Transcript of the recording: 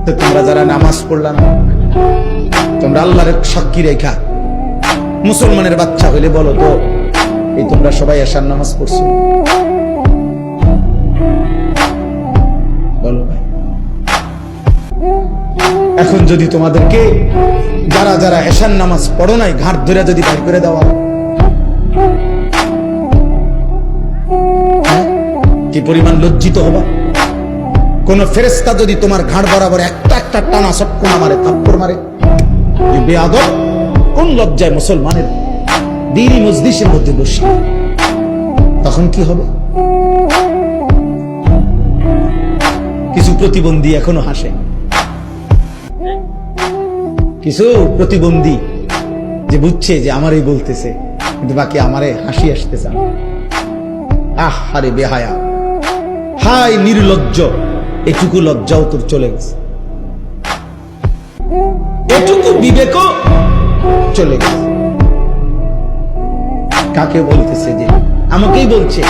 তো তোমরা যারা নামাজ পড়লা না, তোমরা আল্লাহর সাক্ষী রেখা মুসলমানের বাচ্চা হইলে বলো তো, এই তোমরা সবাই এশার নামাজ পড়ছো? বলো ভাই। এখন যদি তোমাদেরকে যারা যারা এশার নামাজ পড়ো নাই ঘাট ধরে যদি বাইর করে দেওয়া, কি পরিমাণ লজ্জিত হবা? কোন ফেরেশতা যদি তোমার ঘাড় বরাবর একটা একটা টানা সটকোনা মারে, থাপ্পড় মারে, বেয়াদব, কোন লজ্জায় মুসলমানের দ্বীনি মজলিসের মধ্যে বসে, তখন কি হবে? কিছু প্রতিবন্ধী এখনো হাসে, কিছু প্রতিবন্ধী যে বুঝছে যে আমারই বলতেছে, কিন্তু বাকি আমারে হাসি আসতেছে। আহারে বেহায়া, হাই নির্লজ্জ, এটুকু লজ্জাও তোর চলে গেছে, এটুকু বিবেকও চলে গেছে। কাকে বলতেছে? যে আমাকেই বলছে।